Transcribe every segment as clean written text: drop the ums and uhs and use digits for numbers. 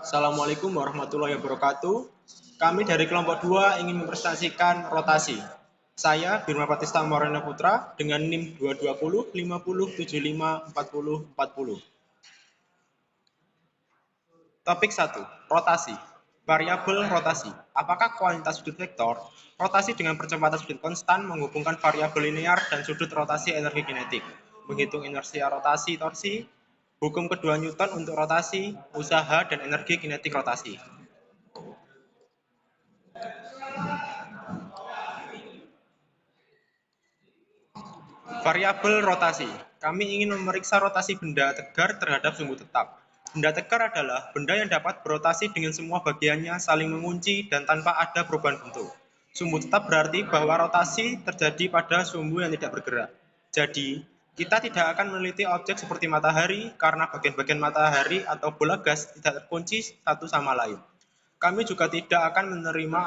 Assalamualaikum warahmatullahi wabarakatuh. Kami dari kelompok 2 ingin mempresentasikan rotasi. Saya Birma Pratista Morena Putra dengan NIM 220 50 75 40 40. Topik 1. Rotasi. Variabel rotasi. Apakah kuantitas sudut vektor? Rotasi dengan percepatan sudut konstan menghubungkan variabel linear dan sudut rotasi energi kinetik. Menghitung inersia rotasi torsi, hukum kedua Newton untuk rotasi, usaha dan energi kinetik rotasi. Variabel rotasi. Kami ingin memeriksa rotasi benda tegar terhadap sumbu tetap. Benda tegar adalah benda yang dapat berotasi dengan semua bagiannya saling mengunci dan tanpa ada perubahan bentuk. Sumbu tetap berarti bahwa rotasi terjadi pada sumbu yang tidak bergerak. Jadi, kita tidak akan meneliti objek seperti matahari karena bagian-bagian matahari atau bola gas tidak terkunci satu sama lain. Kami juga tidak akan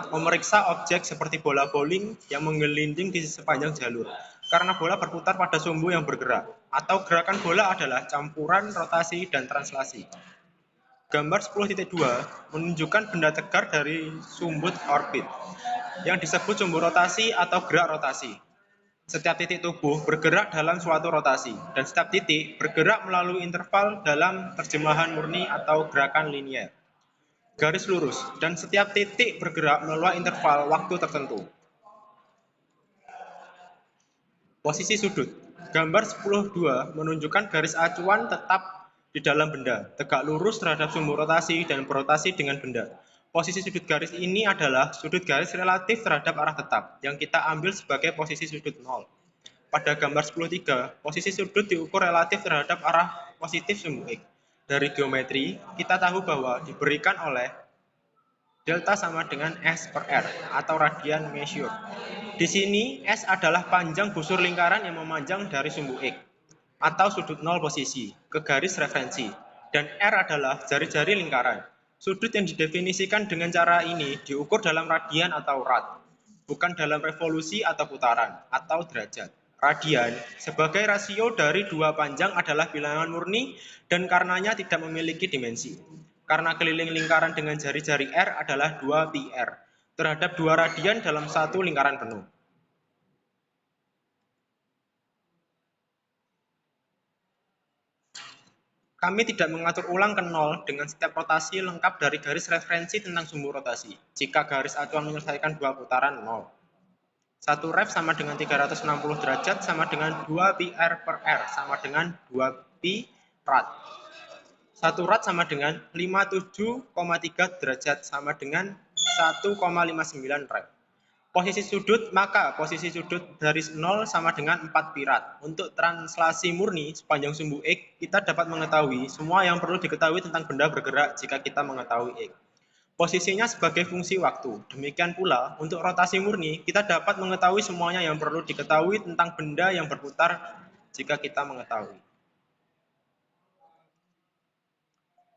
memeriksa objek seperti bola bowling yang menggelinding di sepanjang jalur, karena bola berputar pada sumbu yang bergerak, atau gerakan bola adalah campuran rotasi dan translasi. Gambar 10.2 menunjukkan benda tegar dari sumbut orbit, yang disebut sumbu rotasi atau gerak rotasi. Setiap titik tubuh bergerak dalam suatu rotasi, dan setiap titik bergerak melalui interval dalam terjemahan murni atau gerakan linier. Garis lurus, dan setiap titik bergerak melalui interval waktu tertentu. Posisi sudut. Gambar 10.2 menunjukkan garis acuan tetap di dalam benda, tegak lurus terhadap sumbu rotasi dan berotasi dengan benda. Posisi sudut garis ini adalah sudut garis relatif terhadap arah tetap, yang kita ambil sebagai posisi sudut 0. Pada gambar 10.3, posisi sudut diukur relatif terhadap arah positif sumbu X. Dari geometri, kita tahu bahwa diberikan oleh delta sama dengan S per R atau radian measure. Di sini S adalah panjang busur lingkaran yang memanjang dari sumbu X atau sudut 0 posisi ke garis referensi, dan R adalah jari-jari lingkaran. Sudut yang didefinisikan dengan cara ini diukur dalam radian atau rad, bukan dalam revolusi atau putaran atau derajat. Radian sebagai rasio dari dua panjang adalah bilangan murni dan karenanya tidak memiliki dimensi. Karena keliling lingkaran dengan jari-jari R adalah 2 pi R terhadap 2 radian dalam satu lingkaran penuh. Kami tidak mengatur ulang ke 0 dengan setiap rotasi lengkap dari garis referensi tentang sumbu rotasi. Jika garis acuan menyelesaikan 2 putaran, 0. 1 rev sama dengan 360 derajat sama dengan 2 pi R per R sama dengan 2 pi rad. 1 rad sama dengan 57,3 derajat sama dengan 1,59 rev. Posisi sudut, maka posisi sudut garis 0 sama dengan 4 pi rad. Untuk translasi murni sepanjang sumbu X, kita dapat mengetahui semua yang perlu diketahui tentang benda bergerak jika kita mengetahui X. Posisinya sebagai fungsi waktu. Demikian pula, untuk rotasi murni, kita dapat mengetahui semuanya yang perlu diketahui tentang benda yang berputar jika kita mengetahui.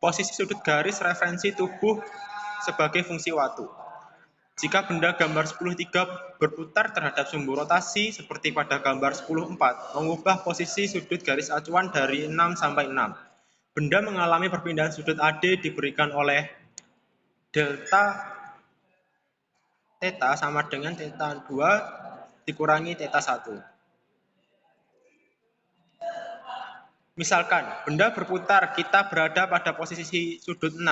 Posisi sudut garis referensi tubuh sebagai fungsi waktu. Jika benda gambar 10.3 berputar terhadap sumbu rotasi seperti pada gambar 10.4, mengubah posisi sudut garis acuan dari 6 sampai 6. Benda mengalami perpindahan sudut AD diberikan oleh delta theta sama dengan theta 2 dikurangi theta 1. Misalkan, benda berputar, kita berada pada posisi sudut 6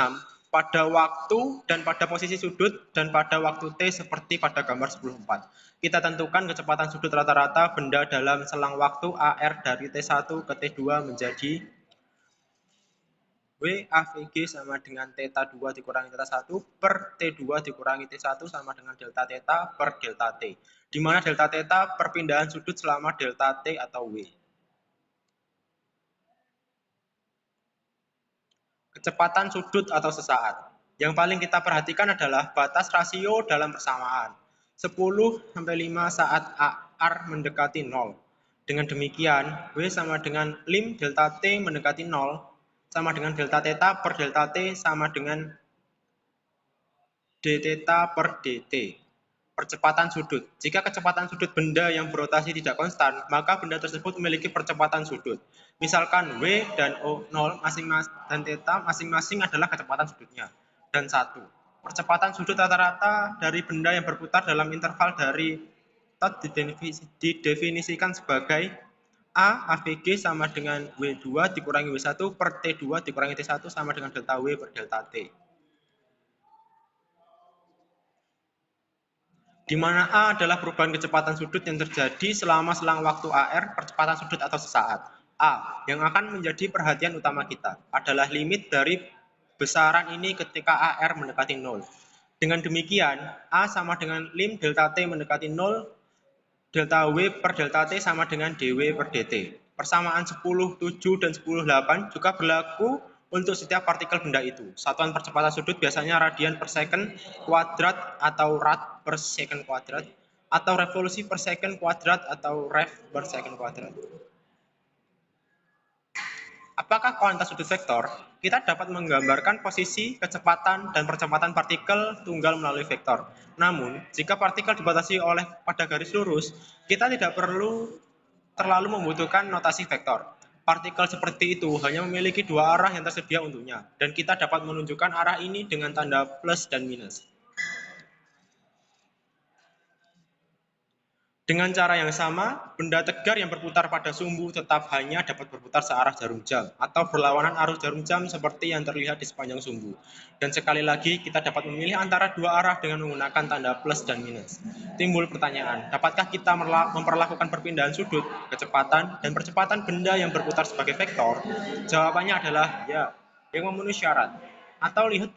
pada waktu dan pada posisi sudut dan pada waktu T seperti pada gambar 10.4. Kita tentukan kecepatan sudut rata-rata benda dalam selang waktu AR dari T1 ke T2 menjadi WAVG sama dengan theta 2 dikurangi theta 1 per T2 dikurangi T1 sama dengan delta theta per delta T, di mana delta theta perpindahan sudut selama delta T atau W. Kecepatan sudut atau sesaat. Yang paling kita perhatikan adalah batas rasio dalam persamaan. 10-5 saat AR mendekati 0. Dengan demikian, W sama dengan lim delta T mendekati 0 sama dengan delta theta per delta T sama dengan d theta per dt. Percepatan sudut. Jika kecepatan sudut benda yang berotasi tidak konstan, maka benda tersebut memiliki percepatan sudut. Misalkan W dan O0 dan theta masing-masing adalah kecepatan sudutnya. Dan 1. Percepatan sudut rata-rata dari benda yang berputar dalam interval dari didefinisikan sebagai AVG sama dengan W2 dikurangi W1 per T2 dikurangi T1 sama dengan delta W per delta T. Di mana A adalah perubahan kecepatan sudut yang terjadi selama selang waktu AR percepatan sudut atau sesaat. A, yang akan menjadi perhatian utama kita, adalah limit dari besaran ini ketika AR mendekati 0. Dengan demikian, A sama dengan lim delta T mendekati 0, delta W per delta T sama dengan dW per dt. Persamaan 10,7 dan 10,8 juga berlaku untuk setiap partikel benda itu. Satuan percepatan sudut biasanya radian per second kuadrat atau rad per second kuadrat, atau revolusi per second kuadrat atau rev per second kuadrat. Apakah kuantitas sudut vektor? Kita dapat menggambarkan posisi, kecepatan, dan percepatan partikel tunggal melalui vektor. Namun, jika partikel dibatasi oleh pada garis lurus, kita tidak perlu terlalu membutuhkan notasi vektor. Partikel seperti itu hanya memiliki dua arah yang tersedia untuknya, dan kita dapat menunjukkan arah ini dengan tanda plus dan minus. Dengan cara yang sama, benda tegar yang berputar pada sumbu tetap hanya dapat berputar searah jarum jam atau berlawanan arus jarum jam seperti yang terlihat di sepanjang sumbu. Dan sekali lagi, kita dapat memilih antara dua arah dengan menggunakan tanda plus dan minus. Timbul pertanyaan, dapatkah kita memperlakukan perpindahan sudut, kecepatan, dan percepatan benda yang berputar sebagai vektor? Jawabannya adalah ya, yang memenuhi syarat. Atau lihat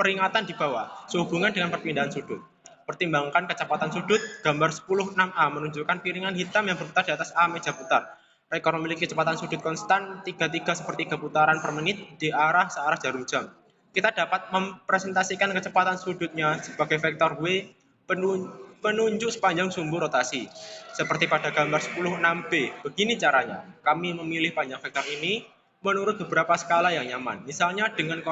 peringatan di bawah, sehubungan dengan perpindahan sudut. Pertimbangkan kecepatan sudut, gambar 10.6a menunjukkan piringan hitam yang berputar di atas A meja putar. Rekor memiliki kecepatan sudut konstan 33/3 putaran per menit di arah searah jarum jam. Kita dapat mempresentasikan kecepatan sudutnya sebagai vektor W penunjuk sepanjang sumbu rotasi. Seperti pada gambar 10.6b. Begini caranya, kami memilih panjang vektor ini menurut beberapa skala yang nyaman. Misalnya dengan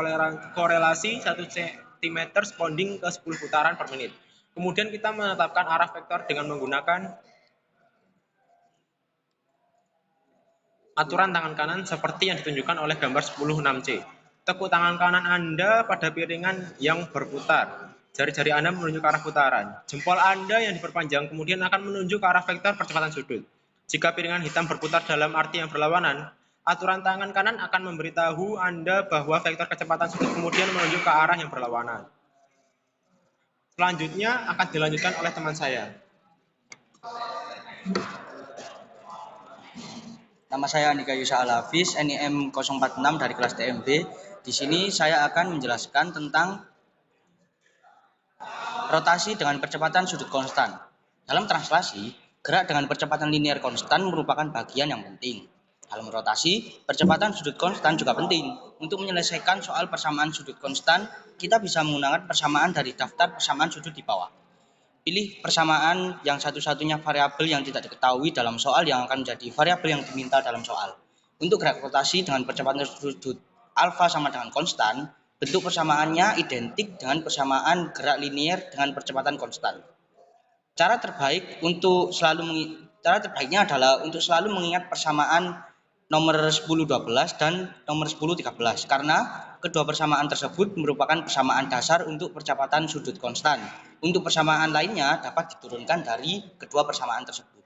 korelasi 1 cm sponding ke 10 putaran per menit. Kemudian kita menetapkan arah vektor dengan menggunakan aturan tangan kanan seperti yang ditunjukkan oleh gambar 10.6c. Tekuk tangan kanan Anda pada piringan yang berputar. Jari-jari Anda menunjuk ke arah putaran. Jempol Anda yang diperpanjang kemudian akan menunjuk ke arah vektor percepatan sudut. Jika piringan hitam berputar dalam arti yang berlawanan, aturan tangan kanan akan memberitahu Anda bahwa vektor kecepatan sudut kemudian menunjuk ke arah yang berlawanan. Selanjutnya akan dilanjutkan oleh teman saya. Nama saya Andika Yusa Al-Hafiz, NIM 046 dari kelas TMB. Di sini saya akan menjelaskan tentang rotasi dengan percepatan sudut konstan. Dalam translasi, gerak dengan percepatan linear konstan merupakan bagian yang penting. Dalam rotasi, percepatan sudut konstan juga penting. Untuk menyelesaikan soal persamaan sudut konstan, kita bisa menggunakan persamaan dari daftar persamaan sudut di bawah. Pilih persamaan yang satu-satunya variabel yang tidak diketahui dalam soal yang akan menjadi variabel yang diminta dalam soal. Untuk gerak rotasi dengan percepatan sudut alfa sama dengan konstan, bentuk persamaannya identik dengan persamaan gerak linear dengan percepatan konstan. Cara terbaiknya adalah untuk selalu mengingat persamaan nomor 10-12 dan nomor 10-13 karena kedua persamaan tersebut merupakan persamaan dasar untuk percepatan sudut konstan. Untuk persamaan lainnya dapat diturunkan dari kedua persamaan tersebut.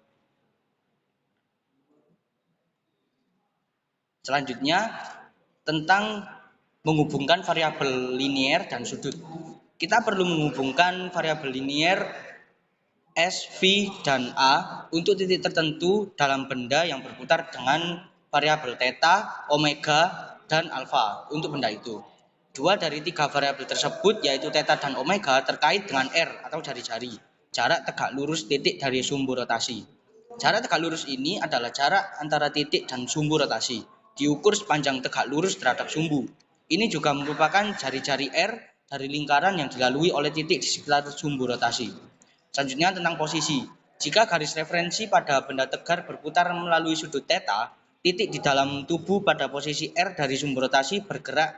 Selanjutnya tentang menghubungkan variabel linear dan sudut. Kita perlu menghubungkan variabel linear S, V, dan A untuk titik tertentu dalam benda yang berputar dengan variabel theta, omega, dan alfa untuk benda itu. Dua dari tiga variabel tersebut yaitu theta dan omega terkait dengan R atau jari-jari, jarak tegak lurus titik dari sumbu rotasi. Jarak tegak lurus ini adalah jarak antara titik dan sumbu rotasi, diukur sepanjang tegak lurus terhadap sumbu. Ini juga merupakan jari-jari R dari lingkaran yang dilalui oleh titik di sekitar sumbu rotasi. Selanjutnya tentang posisi. Jika garis referensi pada benda tegar berputar melalui sudut theta, titik di dalam tubuh pada posisi R dari sumbu rotasi bergerak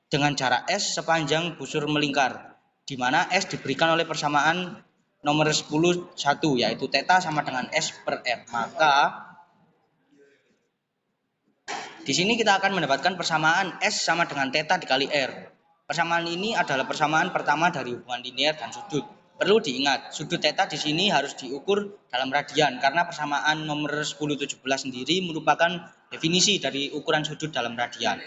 dengan jarak S sepanjang busur melingkar, di mana S diberikan oleh persamaan nomor 10 1, yaitu theta sama dengan S per R. Maka di sini kita akan mendapatkan persamaan S sama dengan theta dikali R. Persamaan ini adalah persamaan pertama dari hubungan linear dan sudut. Perlu diingat, sudut theta di sini harus diukur dalam radian karena persamaan nomor 1017 sendiri merupakan definisi dari ukuran sudut dalam radian.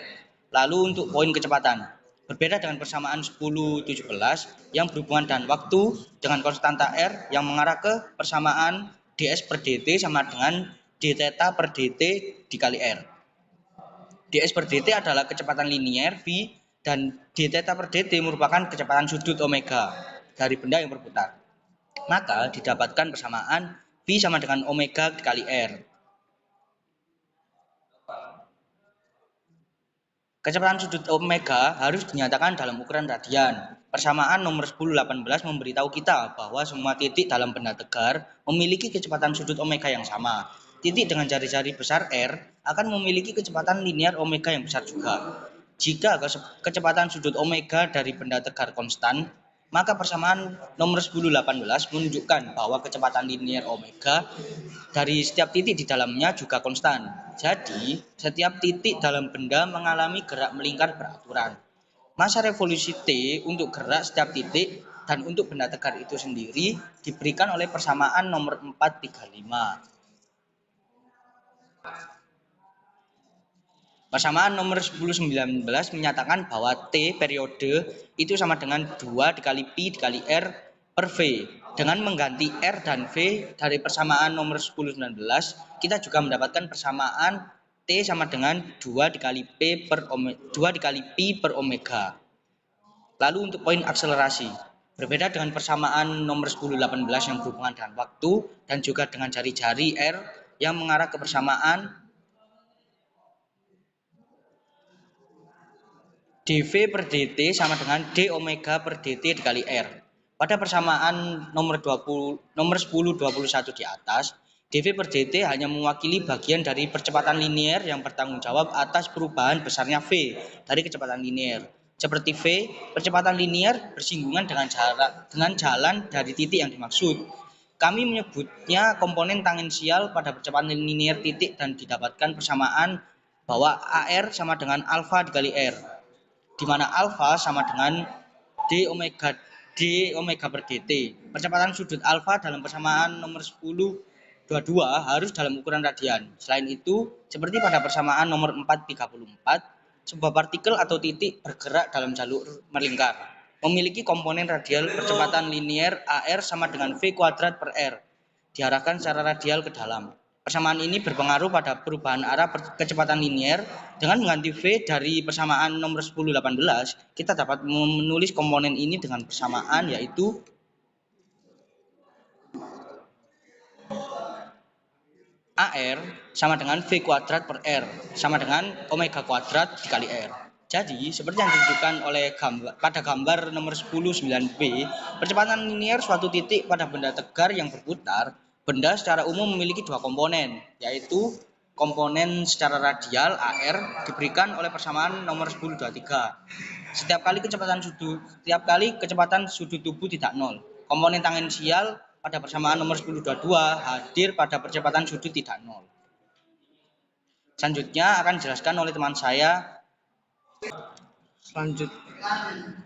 Lalu untuk poin kecepatan, berbeda dengan persamaan 1017 yang berhubungan dengan waktu dengan konstanta R yang mengarah ke persamaan ds per dt sama dengan d theta per dt dikali R. ds per dt adalah kecepatan linier v dan d theta per dt merupakan kecepatan sudut omega dari benda yang berputar. Maka didapatkan persamaan v sama dengan omega dikali R. Kecepatan sudut omega harus dinyatakan dalam ukuran radian. Persamaan nomor 1018 memberitahu kita bahwa semua titik dalam benda tegar memiliki kecepatan sudut omega yang sama. Titik dengan jari-jari besar R akan memiliki kecepatan linear omega yang besar juga. Jika kecepatan sudut omega dari benda tegar konstan, maka persamaan nomor 1018 menunjukkan bahwa kecepatan linear omega dari setiap titik di dalamnya juga konstan. Jadi, setiap titik dalam benda mengalami gerak melingkar beraturan. Masa revolusi T untuk gerak setiap titik dan untuk benda tegar itu sendiri diberikan oleh persamaan nomor 435. Persamaan nomor 1019 menyatakan bahwa T periode itu sama dengan 2 dikali Pi dikali R per V. Dengan mengganti R dan V dari persamaan nomor 1019, kita juga mendapatkan persamaan T sama dengan 2 dikali Pi per omega. Lalu untuk poin akselerasi, berbeda dengan persamaan nomor 1018 yang berhubungan dengan waktu dan juga dengan jari-jari R yang mengarah ke persamaan dV per dt sama dengan d omega per dt dikali R. Pada persamaan nomor 1021 di atas, dV per dt hanya mewakili bagian dari percepatan linear yang bertanggung jawab atas perubahan besarnya V dari kecepatan linear. Seperti V, percepatan linear bersinggungan dengan jalan dari titik yang dimaksud. Kami menyebutnya komponen tangensial pada percepatan linear titik dan didapatkan persamaan bahwa AR sama dengan alfa dikali R, di mana alfa sama dengan d omega per dt. Percepatan sudut alfa dalam persamaan nomor 1022 harus dalam ukuran radian. Selain itu, seperti pada persamaan nomor 434, sebuah partikel atau titik bergerak dalam jalur melingkar memiliki komponen radial percepatan linear AR sama dengan V kuadrat per R, diarahkan secara radial ke dalam. Persamaan ini berpengaruh pada perubahan arah kecepatan linear. Dengan mengganti V dari persamaan nomor 1018, kita dapat menulis komponen ini dengan persamaan yaitu AR sama dengan V kuadrat per R sama dengan omega kuadrat dikali R. Jadi, seperti yang ditunjukkan pada gambar nomor 109b, percepatan linear suatu titik pada benda tegar yang berputar. Benda secara umum memiliki dua komponen, yaitu komponen secara radial AR diberikan oleh persamaan nomor 1023. Setiap kali kecepatan sudut tubuh tidak nol. Komponen tangensial pada persamaan nomor 1022 hadir pada percepatan sudut tidak nol. Selanjutnya akan dijelaskan oleh teman saya.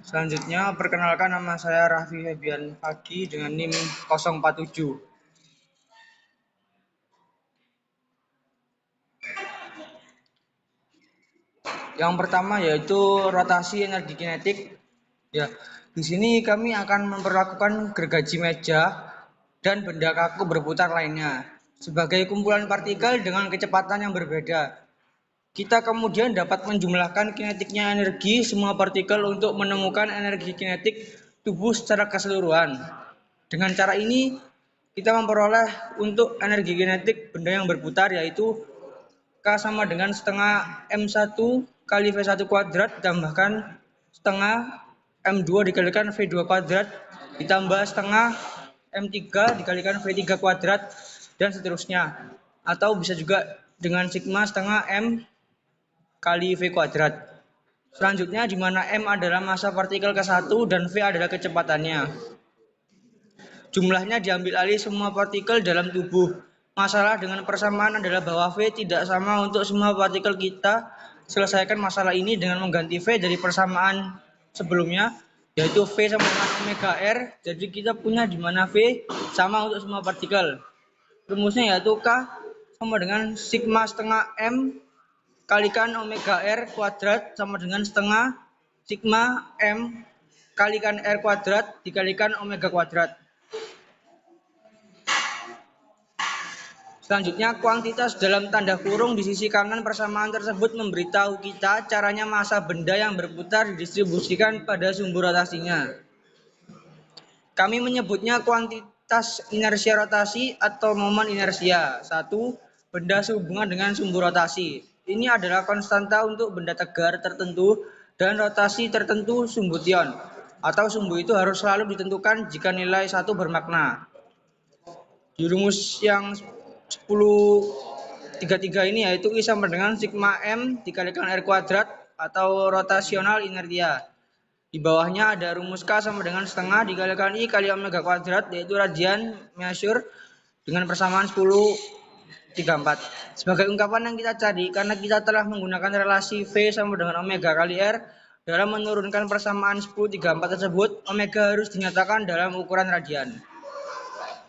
Selanjutnya perkenalkan, nama saya Raffi Febian Pagi dengan NIM 047. Yang pertama yaitu rotasi energi kinetik. Ya, di sini kami akan memperlakukan gergaji meja dan benda kaku berputar lainnya sebagai kumpulan partikel dengan kecepatan yang berbeda. Kita kemudian dapat menjumlahkan kinetiknya energi semua partikel untuk menemukan energi kinetik tubuh secara keseluruhan. Dengan cara ini kita memperoleh untuk energi kinetik benda yang berputar yaitu K sama dengan setengah M1 kali V1 kuadrat ditambahkan setengah M2 dikalikan V2 kuadrat ditambah setengah M3 dikalikan V3 kuadrat dan seterusnya. Atau bisa juga dengan sigma setengah M kali V kuadrat. Selanjutnya di mana M adalah massa partikel ke-1 dan V adalah kecepatannya. jumlahnya diambil alih semua partikel dalam tubuh. Masalah dengan persamaan adalah bahwa V tidak sama untuk semua partikel. Kita selesaikan masalah ini dengan mengganti V dari persamaan sebelumnya, yaitu V sama dengan omega R. Jadi kita punya di mana V sama untuk semua partikel. Rumusnya yaitu K sama dengan sigma setengah M kalikan omega R kuadrat sama dengan setengah sigma M kalikan R kuadrat dikalikan omega kuadrat. Selanjutnya, kuantitas dalam tanda kurung di sisi kanan persamaan tersebut memberitahu kita caranya massa benda yang berputar didistribusikan pada sumbu rotasinya. Kami menyebutnya kuantitas inersia rotasi atau momen inersia. 1. Benda sehubungan dengan sumbu rotasi. Ini adalah konstanta untuk benda tegar tertentu dan rotasi tertentu sumbu tion, atau sumbu itu harus selalu ditentukan jika nilai 1 bermakna. Di rumus yang 1033 ini yaitu I sama dengan sigma M dikalikan R kuadrat atau rotasional inertia. Di bawahnya ada rumus K sama dengan setengah dikalikan I kali omega kuadrat yaitu radian measure dengan persamaan 1034. Sebagai ungkapan yang kita cari, karena kita telah menggunakan relasi V sama dengan omega kali R dalam menurunkan persamaan 1034 tersebut, omega harus dinyatakan dalam ukuran radian.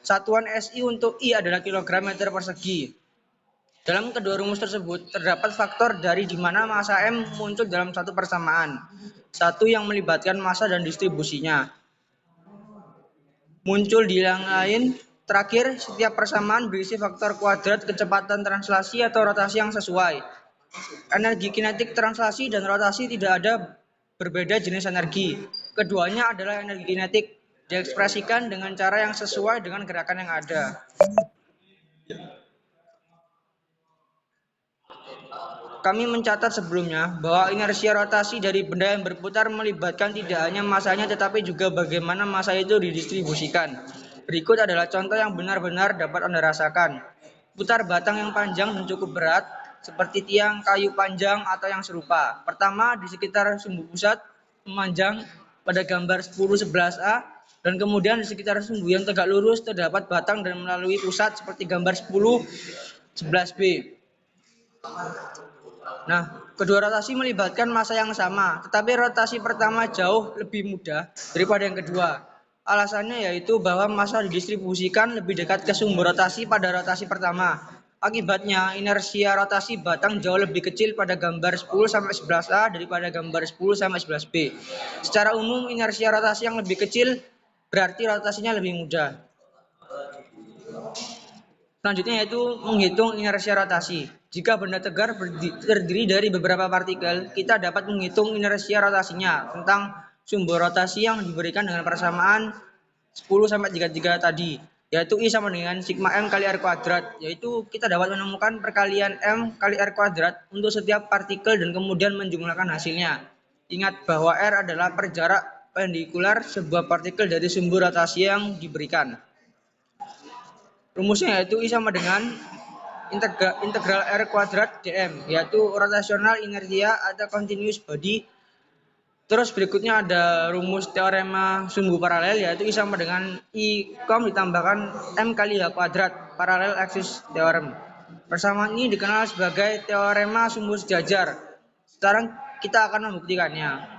Satuan SI untuk I adalah kilogram meter persegi. Dalam kedua rumus tersebut, terdapat faktor dari di mana massa M muncul dalam satu persamaan. Satu yang melibatkan massa dan distribusinya. Muncul di yang lain. Terakhir, setiap persamaan berisi faktor kuadrat kecepatan translasi atau rotasi yang sesuai. Energi kinetik translasi dan rotasi tidak ada berbeda jenis energi. Keduanya adalah energi kinetik. Diekspresikan dengan cara yang sesuai dengan gerakan yang ada. Kami mencatat sebelumnya bahwa inersia rotasi dari benda yang berputar melibatkan tidak hanya massanya tetapi juga bagaimana massa itu didistribusikan. Berikut adalah contoh yang benar-benar dapat Anda rasakan. Putar batang yang panjang dan cukup berat, seperti tiang kayu panjang atau yang serupa. Pertama, di sekitar sumbu pusat, memanjang pada gambar 1011A, dan kemudian di sekitar sumbu yang tegak lurus terdapat batang dan melalui pusat seperti gambar 1011B. Nah, kedua rotasi melibatkan massa yang sama, tetapi rotasi pertama jauh lebih mudah daripada yang kedua. Alasannya yaitu bahwa massa didistribusikan lebih dekat ke sumbu rotasi pada rotasi pertama. Akibatnya, inersia rotasi batang jauh lebih kecil pada gambar 10-11A daripada gambar 10-11B. Secara umum, inersia rotasi yang lebih kecil berarti rotasinya lebih mudah. Selanjutnya yaitu menghitung inersia rotasi. Jika benda tegar terdiri dari beberapa partikel, kita dapat menghitung inersia rotasinya tentang sumbu rotasi yang diberikan dengan persamaan 10-33 tadi, yaitu I sama dengan sigma M kali R kuadrat, yaitu kita dapat menemukan perkalian M kali R kuadrat untuk setiap partikel dan kemudian menjumlahkan hasilnya. Ingat bahwa R adalah perjarak pendikular sebuah partikel dari sumbu rotasi yang diberikan. Rumusnya yaitu I sama dengan integral R kuadrat dm, yaitu rotational inertia atau continuous body. Terus berikutnya ada rumus teorema sumbu paralel, yaitu I sama dengan I ditambahkan M kali H kuadrat, parallel axis theorem. Persamaan ini dikenal sebagai teorema sumbu sejajar. Sekarang kita akan membuktikannya.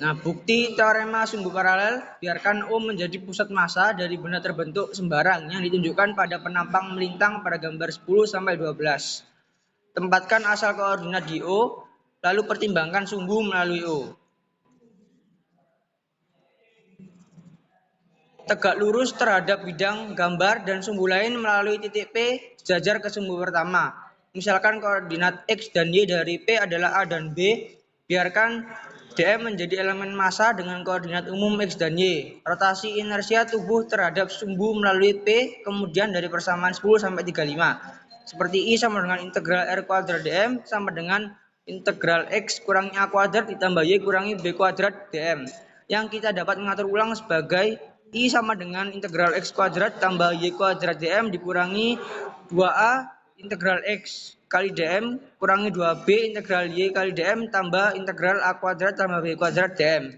Nah, bukti teorema sumbu paralel, biarkan O menjadi pusat massa dari benda terbentuk sembarang yang ditunjukkan pada penampang melintang pada gambar 10-12. Tempatkan asal koordinat di O, lalu pertimbangkan sumbu melalui O. Tegak lurus terhadap bidang gambar dan sumbu lain melalui titik P sejajar ke sumbu pertama. Misalkan koordinat X dan Y dari P adalah A dan B, biarkan dm menjadi elemen massa dengan koordinat umum X dan Y. Rotasi inersia tubuh terhadap sumbu melalui P kemudian dari persamaan 10-35. Seperti I sama dengan integral R kuadrat dm sama dengan integral X kurangi A kuadrat ditambah Y kurangi B kuadrat dm. Yang kita dapat mengatur ulang sebagai I sama dengan integral X kuadrat tambah Y kuadrat dm dikurangi 2A integral X kali dm kurangi 2b integral y kali dm tambah integral a kuadrat tambah b kuadrat dm.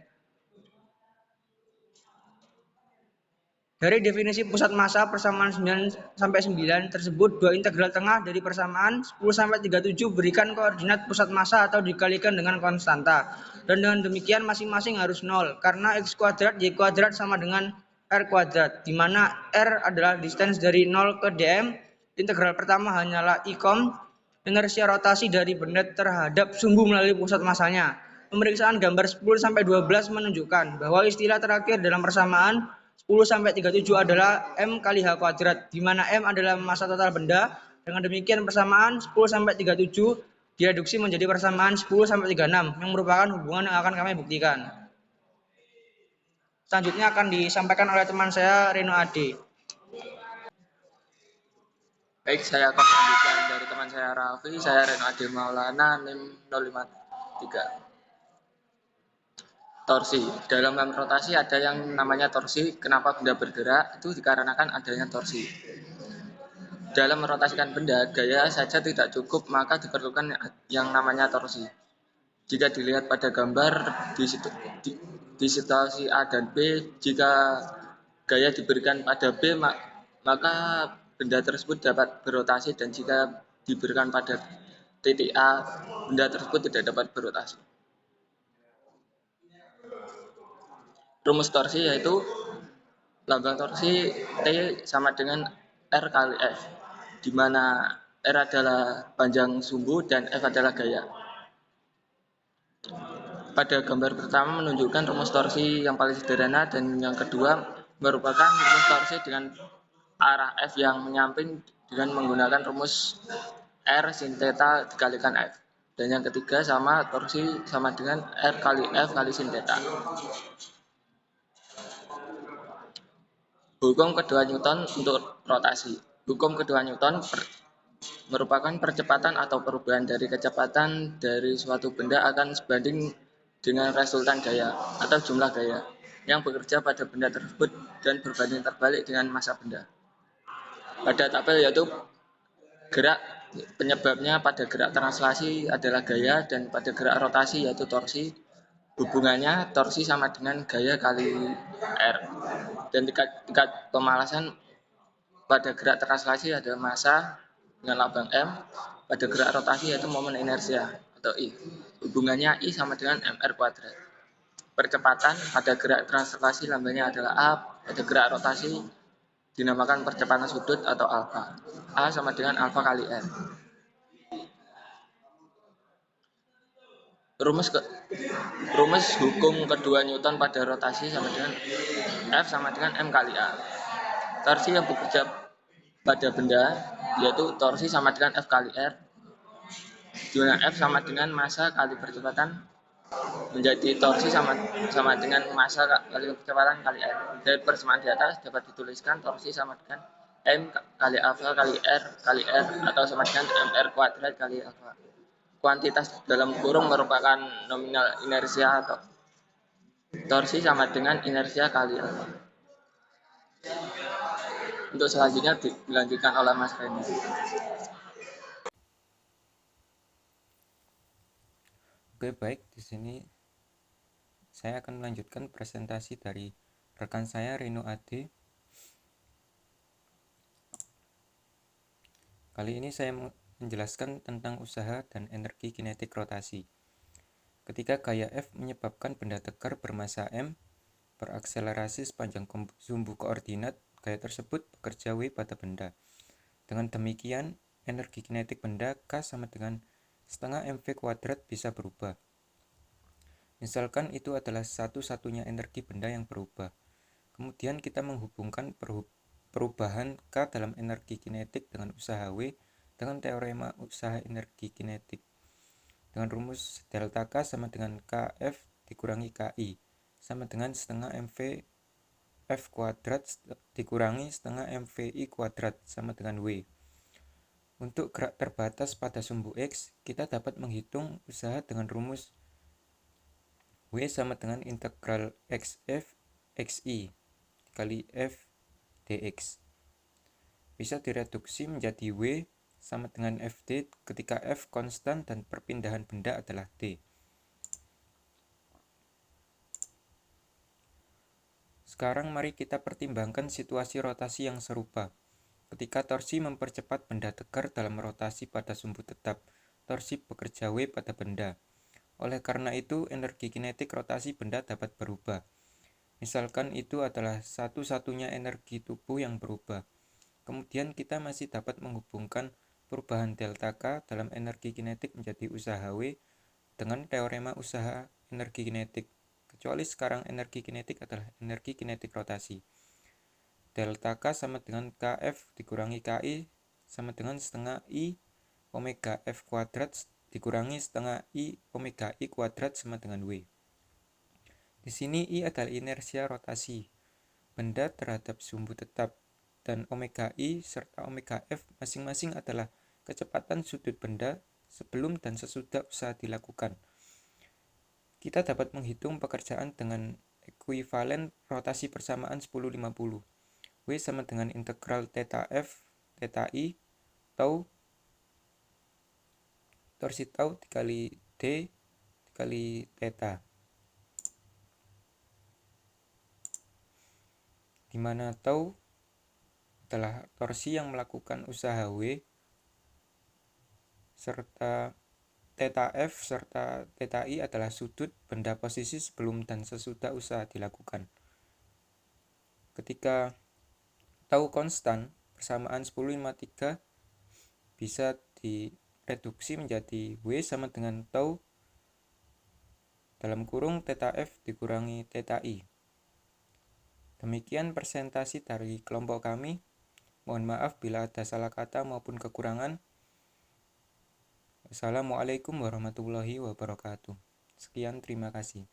Dari definisi pusat massa persamaan 9 sampai 9 tersebut, dua integral tengah dari persamaan 10 sampai 37 berikan koordinat pusat massa atau dikalikan dengan konstanta. Dan dengan demikian masing-masing harus 0 karena x kuadrat y kuadrat sama dengan r kuadrat, di mana r adalah distance dari 0 ke dm. Integral pertama hanyalah ikom, inersia rotasi dari benda terhadap sumbu melalui pusat massanya. Pemeriksaan gambar 10 sampai 12 menunjukkan bahwa istilah terakhir dalam persamaan 10 sampai 37 adalah M kali H kuadrat, di mana M adalah massa total benda. Dengan demikian persamaan 10 sampai 37 direduksi menjadi persamaan 10 sampai 36 yang merupakan hubungan yang akan kami buktikan. Selanjutnya akan disampaikan oleh teman saya Reno Ade. Baik, saya akan melanjutkan dari teman saya Raffi. Saya Reno Ade Maulana, NIM 053. Torsi. Dalam lem rotasi ada yang namanya torsi. Kenapa benda bergerak? Itu dikarenakan adanya torsi. Dalam merotasikan benda, gaya saja tidak cukup, maka diperlukan yang namanya torsi. Jika dilihat pada gambar di situasi A dan B, jika gaya diberikan pada B, maka benda tersebut dapat berotasi, dan jika diberikan pada titik A, benda tersebut tidak dapat berotasi. Rumus torsi yaitu lambang torsi T sama dengan R kali F, di mana R adalah panjang sumbu dan F adalah gaya. Pada gambar pertama menunjukkan rumus torsi yang paling sederhana, dan yang kedua merupakan rumus torsi dengan arah F yang menyamping dengan menggunakan rumus R sin theta dikalikan F. Dan yang ketiga sama torsi sama dengan R kali F kali sin theta. Hukum kedua Newton untuk rotasi. Hukum kedua Newton merupakan percepatan atau perubahan dari kecepatan dari suatu benda akan sebanding dengan resultan gaya atau jumlah gaya yang bekerja pada benda tersebut dan berbanding terbalik dengan massa benda. Pada tabel yaitu gerak penyebabnya pada gerak translasi adalah gaya, dan pada gerak rotasi yaitu torsi. Hubungannya torsi sama dengan gaya kali R. Dan tingkat pemalasan pada gerak translasi adalah massa dengan lambang M. Pada gerak rotasi yaitu momen inersia atau I. Hubungannya I sama dengan mr kuadrat. Percepatan pada gerak translasi lambangnya adalah A. Pada gerak rotasi dinamakan percepatan sudut atau alfa. A sama dengan alfa kali R. Rumus hukum kedua Newton pada rotasi sama dengan F sama dengan M kali A. Torsi yang bekerja pada benda yaitu torsi sama dengan F kali R, di mana F sama dengan massa kali percepatan, menjadi torsi sama dengan massa kali percepatan kali R. Dari persamaan di atas dapat dituliskan torsi sama dengan M kali alfa kali R atau sama dengan mr kuadrat kali alfa. Kuantitas dalam kurung merupakan nominal inersia atau torsi sama dengan inersia kali alfa. Untuk selanjutnya dilanjutkan oleh Mas Reni. Oke, baik, di sini saya akan melanjutkan presentasi dari rekan saya Reno Ade. Kali ini saya menjelaskan tentang usaha dan energi kinetik rotasi. Ketika gaya F menyebabkan benda tegar bermassa M berakselerasi sepanjang sumbu koordinat, gaya tersebut bekerja W pada benda. Dengan demikian, energi kinetik benda K sama dengan setengah mv kuadrat bisa berubah. Misalkan itu adalah satu-satunya energi benda yang berubah. Kemudian kita menghubungkan perubahan K dalam energi kinetik dengan usaha W dengan teorema usaha energi kinetik dengan rumus delta K sama dengan Kf dikurangi Ki sama dengan setengah mv F kuadrat dikurangi setengah mvi kuadrat sama dengan W. Untuk gerak terbatas pada sumbu X, kita dapat menghitung usaha dengan rumus W sama dengan integral XF XI kali F dx. Bisa direduksi menjadi W sama dengan Fd ketika F konstan dan perpindahan benda adalah D. Sekarang mari kita pertimbangkan situasi rotasi yang serupa. Ketika torsi mempercepat benda tegar dalam rotasi pada sumbu tetap, torsi bekerja W pada benda. Oleh karena itu, energi kinetik rotasi benda dapat berubah. Misalkan itu adalah satu-satunya energi tubuh yang berubah. Kemudian kita masih dapat menghubungkan perubahan delta K dalam energi kinetik menjadi usaha W dengan teorema usaha energi kinetik. Kecuali sekarang energi kinetik adalah energi kinetik rotasi. Delta K sama dengan Kf dikurangi Ki sama dengan setengah I omega F kuadrat dikurangi setengah I omega I kuadrat sama dengan W. Di sini I adalah inersia rotasi benda terhadap sumbu tetap, dan omega I serta omega F masing-masing adalah kecepatan sudut benda sebelum dan sesudah usaha dilakukan. Kita dapat menghitung pekerjaan dengan ekuivalen rotasi persamaan 1050. W sama dengan integral theta F, theta I, tau, torsi tau dikali D dikali theta. Di mana tau adalah torsi yang melakukan usaha W serta theta F serta theta I adalah sudut benda posisi sebelum dan sesudah usaha dilakukan. Ketika tau konstan, persamaan 1053 bisa direduksi menjadi W sama dengan tau dalam kurung theta F dikurangi theta I. Demikian presentasi dari kelompok kami. Mohon maaf bila ada salah kata maupun kekurangan. Wassalamualaikum warahmatullahi wabarakatuh. Sekian, terima kasih.